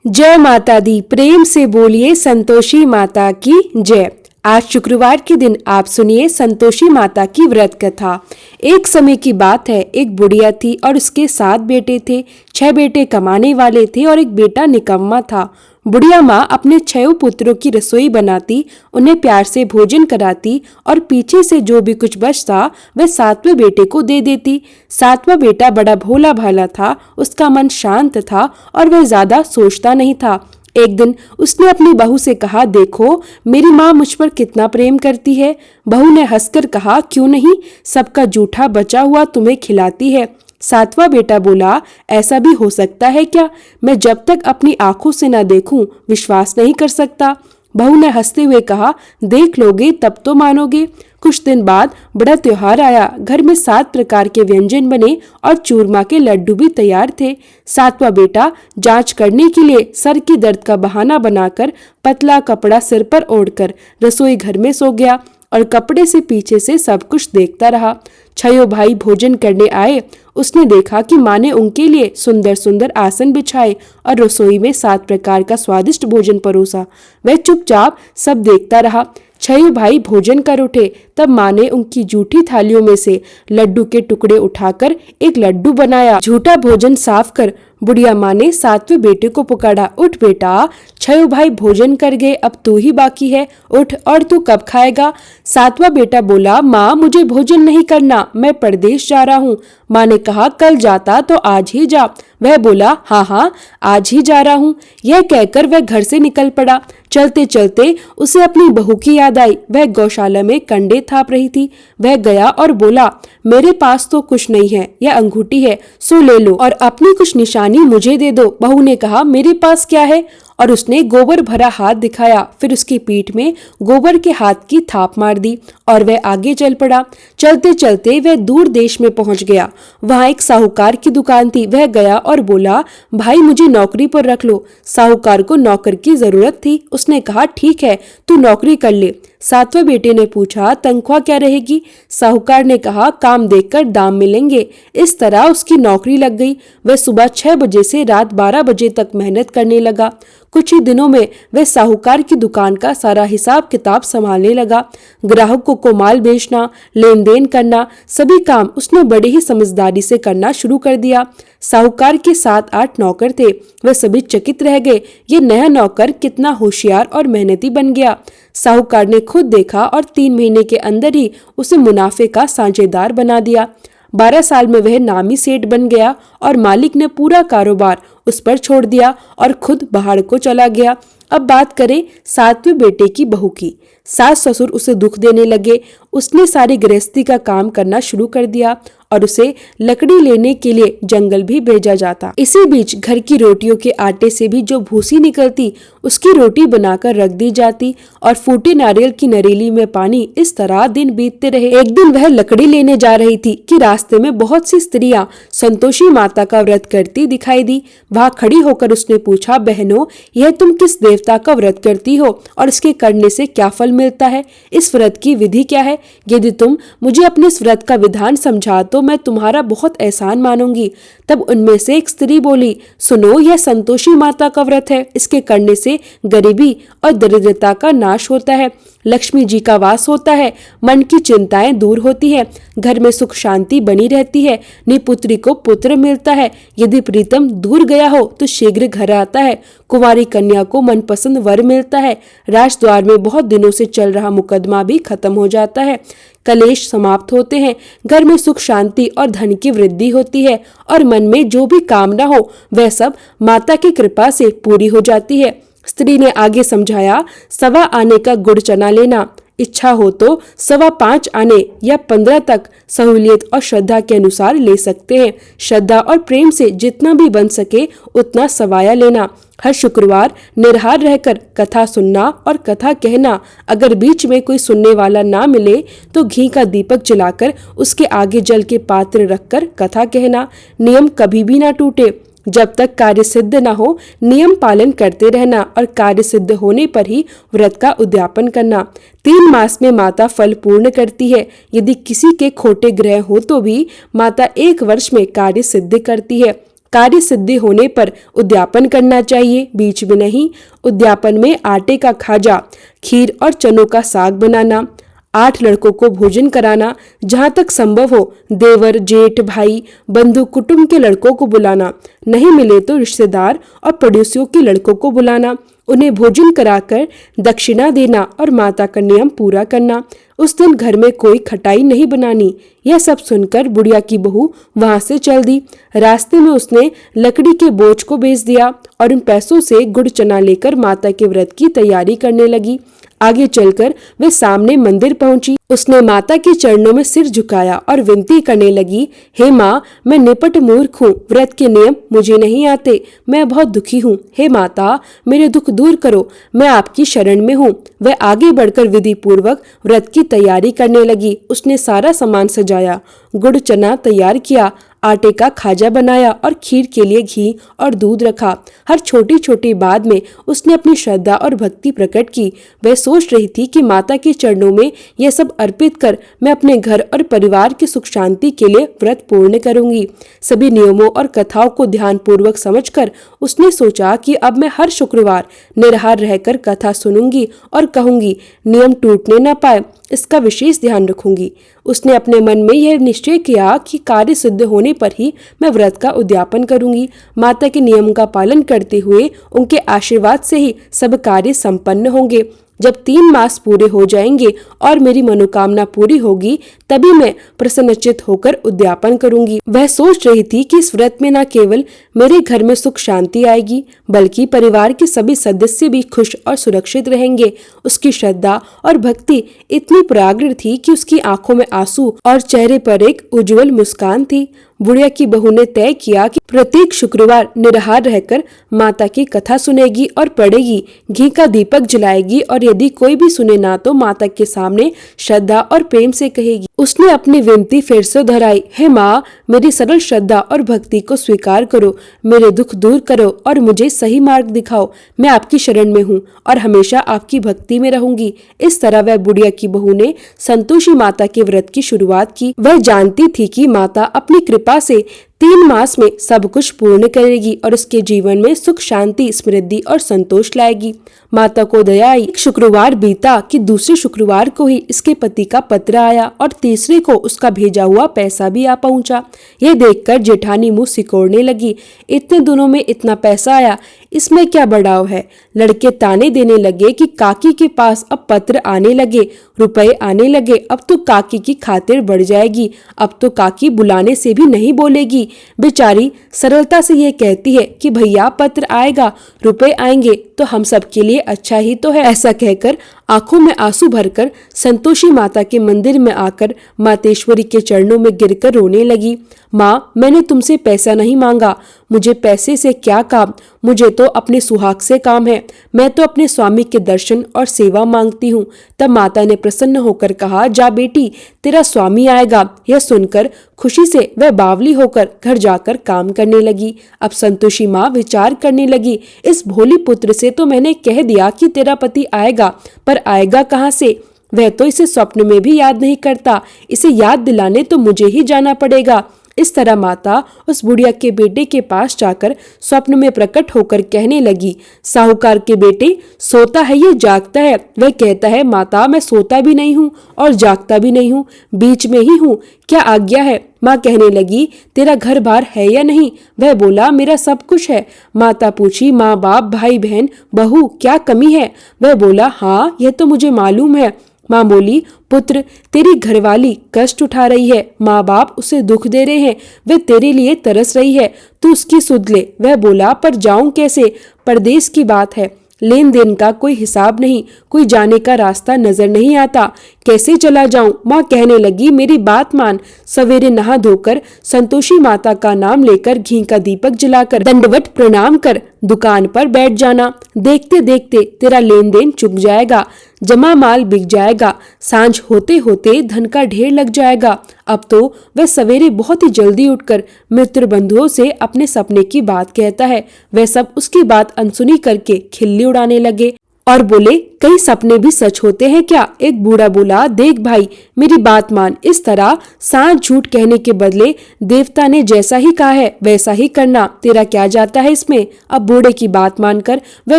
जय माता दी। प्रेम से बोलिए संतोषी माता की जय। आज शुक्रवार के दिन आप सुनिए संतोषी माता की व्रत कथा। एक समय की बात है, एक बुढ़िया थी और उसके 7 बेटे थे। 6 बेटे कमाने वाले थे और एक बेटा निकम्मा था। बुढ़िया माँ अपने 6 पुत्रों की रसोई बनाती, उन्हें प्यार से भोजन कराती और पीछे से जो भी कुछ बचता वह 7वें बेटे को दे देती। 7वां बेटा बड़ा भोला भाला था, उसका मन शांत था और वह ज्यादा सोचता नहीं था। एक दिन उसने अपनी बहू से कहा, देखो मेरी माँ मुझ पर कितना प्रेम करती है। बहू ने हंसकर कहा, क्यों नहीं, सबका जूठा बचा हुआ तुम्हें खिलाती है। 7वां बेटा बोला, ऐसा भी हो सकता है क्या? मैं जब तक अपनी आंखों से न देखूं विश्वास नहीं कर सकता। बहू ने हंसते हुए कहा, देख लोगे तब तो मानोगे। कुछ दिन बाद बड़ा त्योहार आया। घर में 7 प्रकार के व्यंजन बने और चूरमा के लड्डू भी तैयार थे। 7वां बेटा जांच करने के लिए सर की दर्द का बहाना बनाकर पतला कपड़ा सिर पर ओढ़कर रसोई घर में सो गया और कपड़े से पीछे से सब कुछ देखता रहा। 6 भाई भोजन करने आए। उसने देखा कि माँ ने उनके लिए सुंदर सुंदर आसन बिछाए और रसोई में 7 प्रकार का स्वादिष्ट भोजन परोसा। वह चुपचाप सब देखता रहा। 6 भाई भोजन कर उठे, तब माँ ने उनकी जूठी थालियों में से लड्डू के टुकड़े उठाकर एक लड्डू बनाया। झूठा भोजन साफ कर बुढ़िया माँ ने 7वें बेटे को पुकारा, उठ बेटा, 6 भाई भोजन कर गए, अब तू ही बाकी है, उठ, और तू कब खाएगा? 7वां बेटा बोला, माँ मुझे भोजन नहीं करना, मैं परदेश जा रहा हूँ। माँ ने कहा, कल जाता तो आज ही जा। वह बोला, हाँ हाँ आज ही जा रहा हूँ। यह कहकर वह घर से निकल पड़ा। चलते चलते उसे अपनी बहू की याद आई। वह गौशाला में कंडे थाप रही थी। वह गया और बोला, मेरे पास तो कुछ नहीं है, यह अंगूठी है, सो ले लो और अपनी कुछ निशानी मुझे दे दो। बहू ने कहा, मेरे पास क्या है? और उसने गोबर भरा हाथ दिखाया। फिर उसकी पीठ में गोबर के हाथ की थाप मार दी और वह आगे चल पड़ा। चलते चलते वह दूर देश में पहुंच गया। वहां एक साहूकार की दुकान थी। वह गया और बोला, भाई मुझे नौकरी पर रख लो। साहूकार को नौकर की जरूरत थी। उसने कहा, ठीक है, तू नौकरी कर ले। 7वें बेटे ने पूछा, तनख्वाह क्या रहेगी? साहूकार ने कहा, काम देखकर दाम मिलेंगे। इस तरह उसकी नौकरी लग गई। वह सुबह 6 बजे से रात 12 बजे तक मेहनत करने लगा। कुछ ही दिनों में वह साहूकार की दुकान का सारा हिसाब किताब संभालने लगा। ग्राहकों को माल बेचना, लेन देन करना, सभी काम उसने बड़े ही समझदारी से करना शुरू कर दिया। साहूकार के 7-8 नौकर थे। वह सभी चकित रह गए। ये नया नौकर कितना होशियार और मेहनती बन गया। साहूकार ने खुद देखा और 3 महीने के अंदर ही उसे मुनाफे का साझेदार बना दिया। 12 साल में वह नामी सेठ बन गया और मालिक ने पूरा कारोबार उस पर छोड़ दिया और खुद बाहर को चला गया। अब बात करें 7वें बेटे की बहू की। सास ससुर उसे दुख देने लगे। उसने सारी गृहस्थी का काम करना शुरू कर दिया और उसे लकड़ी लेने के लिए जंगल भी भेजा जाता। इसी बीच घर की रोटियों के आटे से भी जो भूसी निकलती उसकी रोटी बनाकर रख दी जाती और फूटे नारियल की नरेली में पानी। इस तरह दिन बीतते रहे। एक दिन वह लकड़ी लेने जा रही थी कि रास्ते में बहुत सी स्त्रियां संतोषी माता का व्रत करती दिखाई दी। वहां खड़ी होकर उसने पूछा, बहनों, यह तुम किस देवता का व्रत करती हो और इसके करने से क्या फल मिलता है? इस व्रत की विधि क्या है? यदि तुम मुझे अपने इस व्रत का विधान समझा तो मैं तुम्हारा बहुत एहसान मानूंगी। तब उनमें से एक स्त्री बोली, सुनो, यह संतोषी माता का व्रत है। इसके करने से गरीबी और दरिद्रता का नाश होता है, लक्ष्मी जी का वास होता है, मन की चिंताएं दूर होती है, घर में सुख शांति बनी रहती है, निपुत्री को पुत्र मिलता है, यदि प्रीतम दूर गया हो तो शीघ्र घर आता है, कुंवारी कन्या को मनपसंद वर मिलता है, राजद्वार में बहुत दिनों से चल रहा मुकदमा भी खत्म हो जाता है, कलेश समाप्त होते हैं, घर में सुख शांति और धन की वृद्धि होती है और मन में जो भी कामना हो वह सब माता की कृपा से पूरी हो जाती है। स्त्री ने आगे समझाया, 1.25 आने का गुड़ चना लेना, इच्छा हो तो 5.25 आने या 15 तक सहूलियत और श्रद्धा के अनुसार ले सकते हैं। श्रद्धा और प्रेम से जितना भी बन सके उतना सवाया लेना। हर शुक्रवार निराहार रहकर कथा सुनना और कथा कहना। अगर बीच में कोई सुनने वाला ना मिले तो घी का दीपक जलाकर उसके आगे जल के पात्र रखकर कथा कहना। नियम कभी भी ना टूटे। जब तक कार्य सिद्ध न हो नियम पालन करते रहना और कार्य सिद्ध होने पर ही व्रत का उद्यापन करना। 3 मास में माता फल पूर्ण करती है। यदि किसी के खोटे ग्रह हो तो भी माता 1 वर्ष में कार्य सिद्ध करती है। कार्य सिद्धि होने पर उद्यापन करना चाहिए, बीच में नहीं। उद्यापन में आटे का खाजा, खीर और चनों का साग बनाना, 8 लड़कों को भोजन कराना, जहाँ तक संभव हो देवर, जेठ, भाई, बंधु, कुटुंब के लड़कों को बुलाना, नहीं मिले तो रिश्तेदार और पड़ोसियों के लड़कों को बुलाना, उन्हें भोजन कराकर दक्षिणा देना और माता का नियम पूरा करना। उस दिन घर में कोई खटाई नहीं बनानी। यह सब सुनकर बुढ़िया की बहू वहां से चल दी। रास्ते में उसने लकड़ी के बोझ को बेच दिया और उन पैसों से गुड़ चना लेकर माता के व्रत की तैयारी करने लगी। आगे चलकर वे सामने मंदिर पहुंची। उसने माता के चरणों में सिर झुकाया और विनती करने लगी, हे माँ, मैं निपट मूर्ख हूँ, व्रत के नियम मुझे नहीं आते, मैं बहुत दुखी हूँ। हे माता, मेरे दुख दूर करो, मैं आपकी शरण में हूँ। वह आगे बढ़कर विधि पूर्वक व्रत की तैयारी करने लगी। उसने सारा सामान सजाया, गुड़ चना तैयार किया, आटे का खाजा बनाया और खीर के लिए घी और दूध रखा। हर छोटी छोटी बात में उसने अपनी श्रद्धा और भक्ति प्रकट की। वह सोच रही थी कि माता के चरणों में यह सब अर्पित कर मैं अपने घर और परिवार की सुख शांति के लिए व्रत पूर्ण करूंगी। सभी नियमों और कथाओं को ध्यान पूर्वक समझकर उसने सोचा कि अब मैं हर शुक्रवार निराहार रहकर कथा सुनूंगी और कहूंगी, नियम टूटने न पाए, इसका विशेष ध्यान रखूंगी। उसने अपने मन में यह निश्चय किया कि कार्य सिद्ध होने पर ही मैं व्रत का उद्यापन करूंगी। माता के नियम का पालन करते हुए उनके आशीर्वाद से ही सब कार्य संपन्न होंगे। जब 3 मास पूरे हो जाएंगे और मेरी मनोकामना पूरी होगी, तभी मैं प्रसन्नचित होकर उद्यापन करूंगी। वह सोच रही थी कि इस व्रत में न केवल मेरे घर में सुख शांति आएगी, बल्कि परिवार के सभी सदस्य भी खुश और सुरक्षित रहेंगे। उसकी श्रद्धा और भक्ति इतनी प्रगाढ़ थी कि उसकी आंखों में आंसू और चेहरे पर एक उज्जवल मुस्कान थी। बुढ़िया की बहू ने तय किया कि प्रत्येक शुक्रवार निराहार रहकर माता की कथा सुनेगी और पढ़ेगी, घी का दीपक जलाएगी और यदि कोई भी सुने ना तो माता के सामने श्रद्धा और प्रेम से कहेगी। उसने अपनी विनती फिर से दोहराई, हे माँ, मेरी सरल श्रद्धा और भक्ति को स्वीकार करो, मेरे दुख दूर करो और मुझे सही मार्ग दिखाओ। मैं आपकी शरण में हूँ और हमेशा आपकी भक्ति में रहूंगी। इस तरह वह बुढ़िया की बहू ने संतोषी माता के व्रत की शुरुआत की। वह जानती थी कि माता अपनी कृपा से 3 मास में सब कुछ पूर्ण करेगी और उसके जीवन में सुख शांति समृद्धि और संतोष लाएगी। माता को दया आई। शुक्रवार बीता कि दूसरे शुक्रवार को ही इसके पति का पत्र आया और तीसरे को उसका भेजा हुआ पैसा भी आ पहुंचा। यह देखकर जेठानी मुंह सिकोड़ने लगी, इतने दिनों में इतना पैसा आया, इसमें क्या बढ़ाव है। लड़के ताने देने लगे कि काकी के पास अब पत्र आने लगे, रुपए आने लगे, अब तो काकी की खातिर बढ़ जाएगी, अब तो काकी बुलाने से भी नहीं बोलेगी। बेचारी सरलता से यह कहती है कि भैया पत्र आएगा, रुपए आएंगे तो हम सबके लिए अच्छा ही तो है। ऐसा कहकर आंखों में आंसू भरकर संतोषी माता के मंदिर में आकर मातेश्वरी के चरणों में गिरकर रोने लगी। माँ, मैंने तुमसे पैसा नहीं मांगा, मुझे पैसे से क्या काम, मुझे तो अपने सुहाग से काम है, मैं तो अपने स्वामी के दर्शन और सेवा मांगती हूँ। तब माता ने प्रसन्न होकर कहा, जा बेटी, तेरा स्वामी आएगा। यह सुनकर खुशी से वह बावली होकर घर जाकर काम करने लगी। अब संतोषी माँ विचार करने लगी, इस भोली पुत्र से तो मैंने कह दिया कि तेरा पति आएगा, पर आएगा कहाँ से? वह तो इसे स्वप्न में भी याद नहीं करता, इसे याद दिलाने तो मुझे ही जाना पड़ेगा। इस तरह माता उस बुढ़िया के बेटे के पास जाकर स्वप्न में प्रकट होकर कहने लगी, साहूकार के बेटे, सोता है ये जागता है। वह कहता है, माता, मैं सोता भी नहीं हूँ और जागता भी नहीं हूँ, बीच में ही हूँ, क्या आज्ञा है? माँ कहने लगी, तेरा घर बार है या नहीं? वह बोला, मेरा सब कुछ है। माता पूछी, माँ बाप, भाई बहन, बहू, क्या कमी है? वह बोला, हाँ, यह तो मुझे मालूम है। माँ बोली, पुत्र, तेरी घरवाली कष्ट उठा रही है, माँ बाप उसे दुख दे रहे हैं, वे तेरे लिए तरस रही है, तू उसकी सुध ले। वह बोला, पर जाऊं कैसे? परदेश की बात है, लेन देन का कोई हिसाब नहीं, कोई जाने का रास्ता नजर नहीं आता, कैसे चला जाऊं? माँ कहने लगी, मेरी बात मान, सवेरे नहा धोकर संतोषी माता का नाम लेकर घी का दीपक जलाकर दंडवत प्रणाम कर दुकान पर बैठ जाना। देखते देखते तेरा लेन देन चुक जाएगा, जमा माल बिक जाएगा, सांझ होते होते धन का ढेर लग जाएगा। अब तो वह सवेरे बहुत ही जल्दी उठकर मित्र बंधुओं से अपने सपने की बात कहता है। वह सब उसकी बात अनसुनी करके खिल्ली उड़ाने लगे। और बोले, कई सपने भी सच होते हैं क्या? एक बूढ़ा बोला, देख भाई, मेरी बात मान। इस तरह सांच झूठ कहने के बदले देवता ने जैसा ही कहा है वैसा ही करना, तेरा क्या जाता है इसमें। अब बूढ़े की बात मानकर वह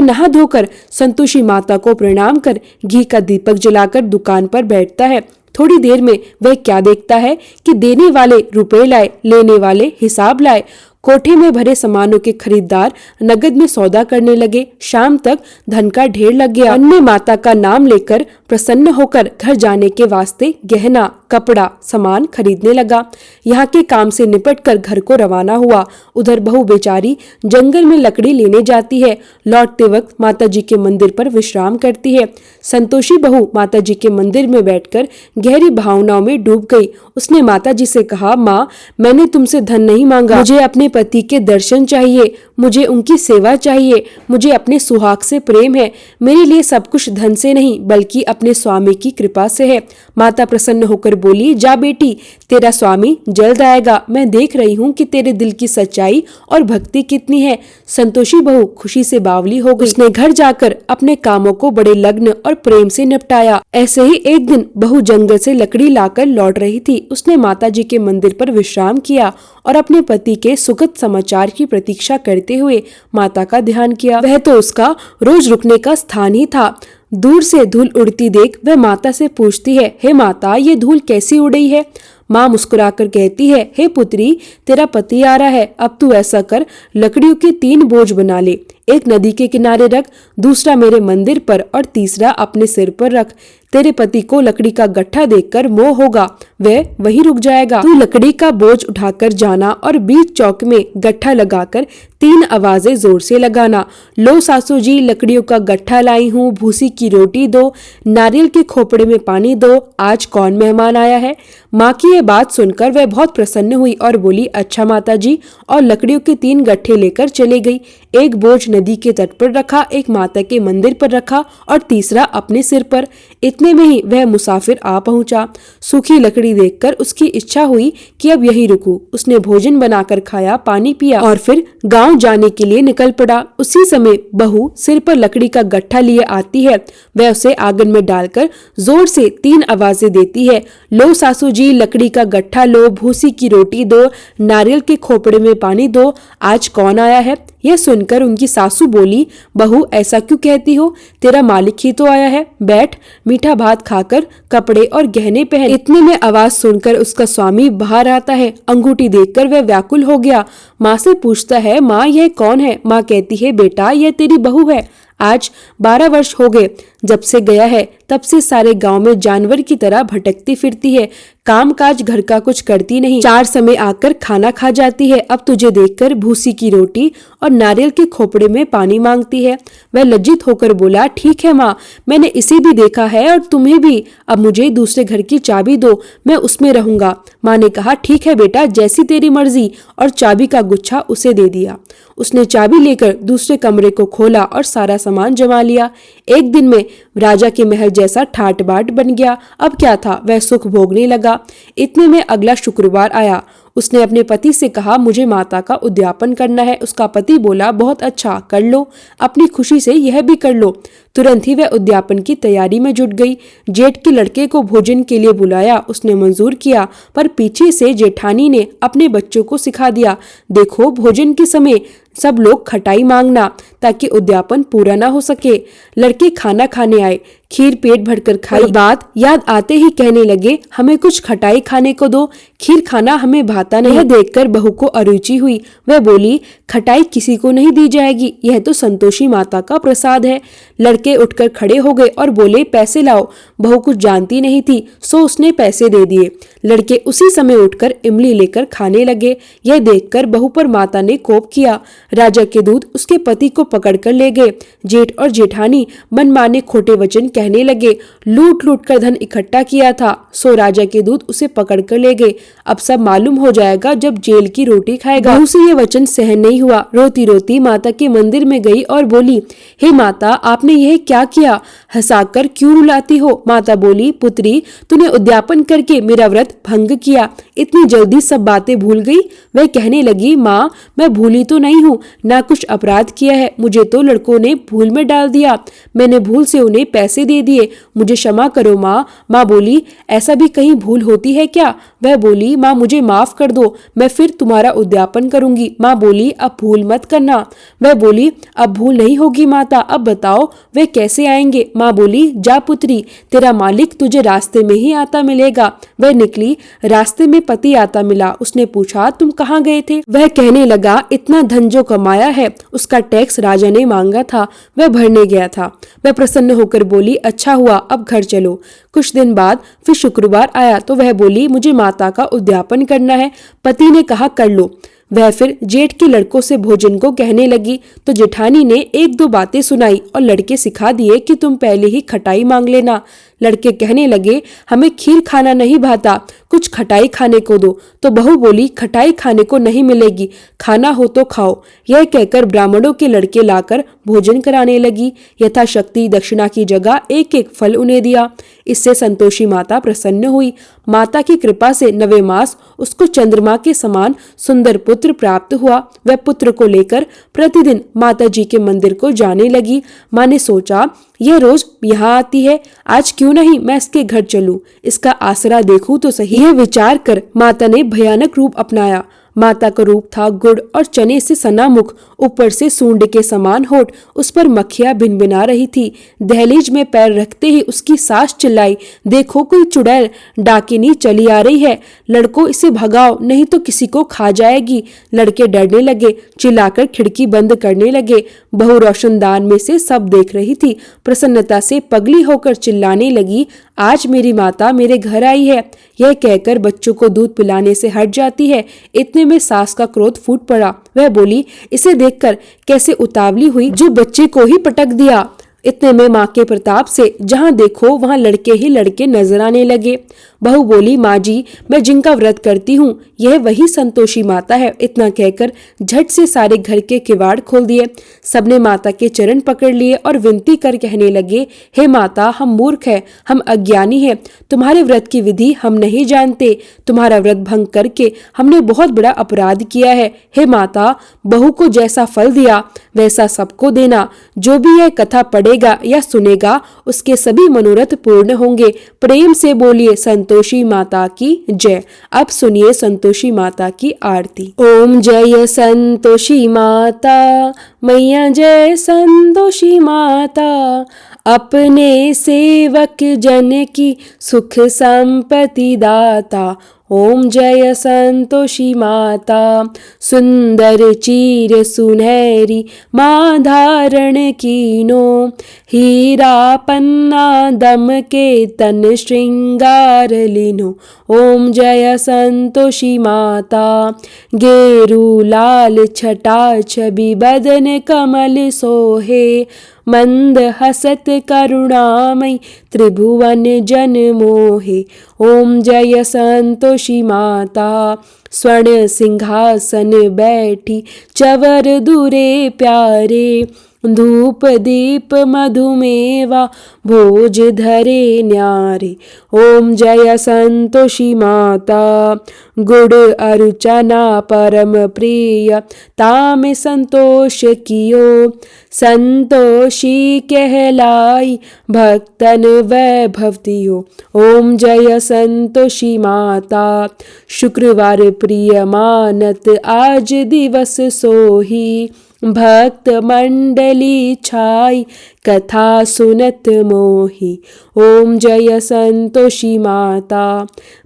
नहा धोकर संतोषी माता को प्रणाम कर घी का दीपक जलाकर दुकान पर बैठता है। थोड़ी देर में वह क्या देखता है कि देने वाले रुपए लाए, लेने वाले हिसाब लाए। कोठे में भरे सामानों के खरीदार नगद में सौदा करने लगे। शाम तक धन का ढेर लग गया। मन में माता का नाम लेकर प्रसन्न होकर घर जाने के वास्ते गहना, कपड़ा, सामान खरीदने लगा। यहाँ के काम से निपटकर घर को रवाना हुआ। उधर बहू बेचारी जंगल में लकड़ी लेने जाती है। लौटते वक्त माता जी के मंदिर पर विश्राम करती है। संतोषी बहू माता जी के मंदिर में बैठकर गहरी भावनाओं में डूब गई। उसने माता जी से कहा, माँ, मैंने तुमसे धन नहीं मांगा, मुझे अपने पति के दर्शन चाहिए, मुझे उनकी सेवा चाहिए, मुझे अपने सुहाग से प्रेम है। मेरे लिए सब कुछ धन से नहीं बल्कि अपने स्वामी की कृपा से है। माता प्रसन्न होकर बोली, जा बेटी, तेरा स्वामी जल्द आएगा। मैं देख रही हूँ कि तेरे दिल की सच्चाई और भक्ति कितनी है। संतोषी बहू खुशी से बावली हो गई। उसने घर जाकर अपने कामों को बड़े लग्न और प्रेम से निपटाया। ऐसे ही एक दिन बहू जंगल से लकड़ी लाकर लौट रही थी। उसने माता जी के मंदिर पर विश्राम किया और अपने पति के सुखद समाचार की प्रतीक्षा करते हुए माता का ध्यान किया। वह तो उसका रोज रुकने का स्थान ही था। दूर से धूल उड़ती देख वह माता से पूछती है, हे माता, ये धूल कैसी उड़ी है? माँ मुस्कुराकर कहती है, हे पुत्री, तेरा पति आ रहा है। अब तू ऐसा कर, लकड़ियों के 3 बोझ बना ले। एक नदी के किनारे रख, दूसरा मेरे मंदिर पर और तीसरा अपने सिर पर रख। तेरे पति को लकड़ी का गट्ठा देखकर मोह होगा, वह वहीं रुक जाएगा। तू लकड़ी का बोझ उठाकर जाना और बीच चौक में गट्ठा लगाकर 3 आवाजें जोर से लगाना। लो सासू जी, लकड़ियों का गट्ठा लाई हूँ, भूसी की रोटी दो, नारियल के खोपड़े में पानी दो, आज कौन मेहमान आया है? माँ की ये बात सुनकर वह बहुत प्रसन्न हुई और बोली, अच्छा माता जी, और लकड़ियों के 3 गट्ठे लेकर चले गई। एक बोझ नदी के तट पर रखा, एक माता के मंदिर पर रखा और तीसरा अपने सिर पर। इतने में ही वह मुसाफिर आ पहुंचा। सूखी लकड़ी देखकर उसकी इच्छा हुई कि अब यहीं रुकूं। उसने भोजन बनाकर खाया, पानी पिया और फिर गांव जाने के लिए निकल पड़ा। उसी समय बहू सिर पर लकड़ी का गट्ठा लिए आती है। वह उसे आंगन में डालकर जोर से 3 आवाजें देती है, लो सासू जी, लकड़ी का गट्ठा लो, भूसी की रोटी दो, नारियल के खोपड़े में पानी दो, आज कौन आया है? यह सुनकर उनकी सासू बोली, बहू, ऐसा क्यों कहती हो? तेरा मालिक ही तो आया है। बैठ, मीठा भात खाकर कपड़े और गहने पहन। इतने में आवाज सुनकर उसका स्वामी बाहर आता है। अंगूठी देखकर वह व्याकुल हो गया। माँ से पूछता है, माँ, यह कौन है? माँ कहती है, बेटा, यह तेरी बहू है। आज 12 वर्ष हो गए जब से गया है। तब से सारे गांव में जानवर की तरह भटकती फिरती है, काम काज घर का कुछ करती नहीं, 4 समय आकर खाना खा जाती है। अब तुझे देखकर भूसी की रोटी और नारियल के खोपड़े में पानी मांगती है। वह लज्जित होकर बोला, ठीक है माँ, मैंने इसे भी देखा है और तुम्हें भी। अब मुझे दूसरे घर की चाबी दो, मैं उसमें रहूंगा। माँ ने कहा, ठीक है बेटा, जैसी तेरी मर्जी, और चाबी का गुच्छा उसे दे दिया। उसने चाबी लेकर दूसरे कमरे को खोला और सारा सामान जमा लिया। एक दिन में राजा के महल जैसा ठाट बाट बन गया। अब क्या था, वह सुख भोगने लगा। इतने में अगला शुक्रवार आया। उसने अपने पति से कहा, मुझे माता का उद्यापन करना है। उसका पति बोला, बहुत अच्छा, कर लो, अपनी खुशी से यह भी कर लो। तुरंत ही वह उद्यापन की तैयारी में जुट गई। जेठ के लड़के को भोजन के लिए बुलाया। उसने मंजूर किया, पर पीछे से जेठानी ने अपने बच्चों को सिखा दिया, देखो, भोजन के समय सब लोग खटाई मांगना ताकि उद्यापन पूरा ना हो सके। लड़के खाना खाने आए, खीर पेट भरकर खाई। बात याद आते ही कहने लगे, हमें कुछ खटाई खाने को दो, खीर खाना हमें भाता नहीं। यह देखकर बहू को अरुचि हुई। वह बोली, खटाई किसी को नहीं दी जाएगी, यह तो संतोषी माता का प्रसाद है। लड़के उठकर खड़े हो गए और बोले, पैसे लाओ। बहू कुछ जानती नहीं थी, सो उसने पैसे दे दिए। लड़के उसी समय उठकर इमली लेकर खाने लगे। यह देखकर बहू पर माता ने कोप किया। राजा के दूत उसके पति को पकड़कर ले गए। जेठ और जेठानी मनमाने खोटे वचन कहने लगे। लूट लूट कर धन इकट्ठा किया था, सो राजा के दूत उसे पकड़कर ले गए। अब सब मालूम हो जाएगा जब जेल की रोटी खाएगा। बहू से ये वचन सहन नहीं नहीं हुआ। रोती रोती माता के मंदिर में गई और बोली, हे माता, आपने यह क्या किया? हंसाकर क्यों रुलाती हो? माता बोली, पुत्री, तूने उद्यापन करके मेरा व्रत भंग किया, इतनी जल्दी सब बातें भूल गई? वह कहने लगी, माँ, मैं भूली तो नहीं हूँ, ना कुछ अपराध किया है, मुझे तो लड़कों ने भूल में डाल दिया, मैंने भूल से उन्हें पैसे दे दिए, मुझे क्षमा करो माँ। माँ बोली, ऐसा भी कहीं भूल होती है क्या? वह बोली, माँ, मुझे माफ कर दो, मैं फिर तुम्हारा उद्यापन करूंगी। माँ बोली, अब भूल मत करना। वह बोली, अब भूल नहीं होगी माता, अब बताओ वे कैसे आएंगे? माँ बोली, जा पुत्री, तेरा मालिक तुझे रास्ते में ही आता मिलेगा। वह निकली, रास्ते में पति आता मिला। उसने पूछा, तुम कहाँ गए थे? वह कहने लगा, इतना धन जो कमाया है उसका टैक्स राजा ने मांगा था, वह भरने गया था। वह प्रसन्न होकर बोली, अच्छा हुआ, अब घर चलो। कुछ दिन बाद फिर शुक्रवार आया तो वह बोली, मुझे माता का उद्यापन करना है। पति ने कहा, कर लो। वह फिर जेठ के लड़कों से भोजन को कहने लगी तो जेठानी ने एक दो बातें सुनाई और लड़के सिखा दिए कि तुम पहले ही खटाई मांग लेना। लड़के कहने लगे, हमें खीर खाना नहीं भाता, कुछ खटाई खाने को दो। तो बहू बोली, खटाई खाने को नहीं मिलेगी, खाना हो तो खाओ। यह कहकर ब्राह्मणों के लड़के लाकर भोजन कराने लगी। यथाशक्ति दक्षिणा की जगह एक एक फल उन्हें दिया। इससे संतोषी माता प्रसन्न हुई। माता की कृपा से 9वें मास उसको चंद्रमा के समान सुंदर पुत्र प्राप्त हुआ। वह पुत्र को लेकर प्रतिदिन माता जी के मंदिर को जाने लगी। माँ ने सोचा, यह रोज यहाँ आती है, आज क्यों नहीं मैं इसके घर चलूं, इसका आसरा देखूं तो सही। यह विचार कर माता ने भयानक रूप अपनाया। माता का रूप था गुड़ और चने से सना मुख, ऊपर से सूंड के समान होठ, उस पर मक्खियां भिनभिना रही थी। दहलीज में पैर रखते ही उसकी सास चिल्लाई, देखो कोई चुड़ैल डाकिनी चली आ रही है, लड़कों इसे भगाओ नहीं तो किसी को खा जाएगी। लड़के डरने लगे, चिल्लाकर खिड़की बंद करने लगे। बहू रोशनदान में से सब देख रही थी। प्रसन्नता से पगली होकर चिल्लाने लगी, आज मेरी माता मेरे घर आई है। यह कहकर बच्चों को दूध पिलाने से हट जाती है। इतने में सास का क्रोध फूट पड़ा। वह बोली, इसे देखकर कैसे उतावली हुई जो बच्चे को ही पटक दिया। इतने में माँ के प्रताप से जहाँ देखो वहाँ लड़के ही लड़के नजर आने लगे। बहू बोली, माँ जी, मैं जिनका व्रत करती हूँ यह वही संतोषी माता है। इतना कहकर झट से सारे घर के किवाड़ खोल दिए। सबने माता के चरण पकड़ लिए और विनती कर कहने लगे, हे माता, हम मूर्ख हैं, हम अज्ञानी हैं, तुम्हारे व्रत की विधि हम नहीं जानते, तुम्हारा व्रत भंग करके हमने बहुत बड़ा अपराध किया है। हे माता, बहू को जैसा फल दिया वैसा सबको देना। जो भी यह कथा पढ़ेगा या सुनेगा उसके सभी मनोरथ पूर्ण होंगे। प्रेम से बोलिए संतोषी माता की जय। अब सुनिए संतोषी माता की आरती। ओम जय संतोषी माता मैया, जय संतोषी माता, अपने सेवक जन की सुख संपत्ति दाता। ओम जय संतोषी माता, सुंदर चीर सुनहरी माँ धारण कीनो, हीरा पन्ना दम के तन श्रृंगार लीनो। ओम जय संतोषी माता, गेरू लाल छटा छवि बदन कमल सोहे, मंद हसत करुणामयी त्रिभुवन जन मोहे। ओम जय संतोषी माता, स्वर्ण सिंहासन बैठी चवर दूरे प्यारे, धूप दीप मधुमेवा भोज धरे न्यारे। ओम जय संतोषी माता, गुड़ अर्चना परम प्रिय ताम संतोष कियो, संतोषी कहलाई भक्तन वैभव दियो। ओम जय संतोषी माता, शुक्रवार प्रिय मानत आज दिवस सोही, भक्त मंडली छाई कथा सुनत मोही। ओम जय संतोषी माता,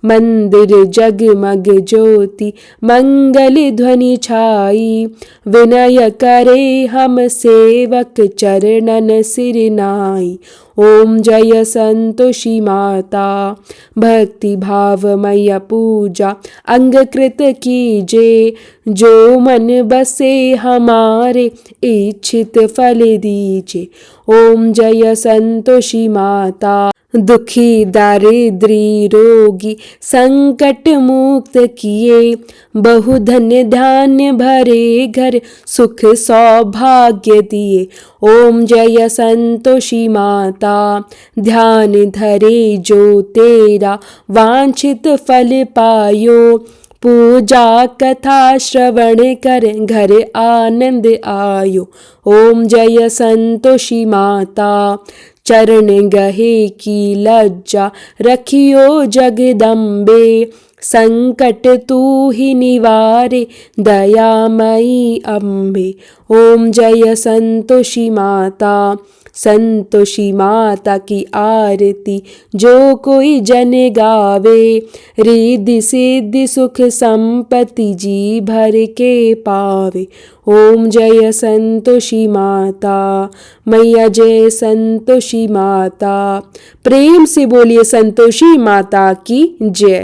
मंदिर जगमग ज्योति मंगल ध्वनि छाई, विनय करे हम सेवक चरणन सिर नाई। ओम जय संतोषी माता, भक्ति भावमय पूजा अंगकृत कीजे, जो मन बसे हमारे इच्छित फल दीजे। ओम जय संतोषी माता, दुखी दारिद्री रोगी संकट मुक्त किए, बहु धन्य धान्य भरे घर सुख सौभाग्य दिए। ओम जय संतोषी माता, ध्यान धरे जो तेरा वांछित फल पायो। पूजा कथा श्रवण कर घर आनंद आयो। ओम जय संतोषी माता, चरण गहे की लज्जा रखियो जगदम्बे। संकट तू ही निवारे दयामयी अम्बे। ओम जय संतोषी माता, संतोषी माता की आरती जो कोई जन गावे। रिद्धि सिद्धि सुख संपत्ति जी भर के पावे। ओम जय संतोषी माता, मैया जय संतोषी माता। प्रेम से बोलिए संतोषी माता की जय।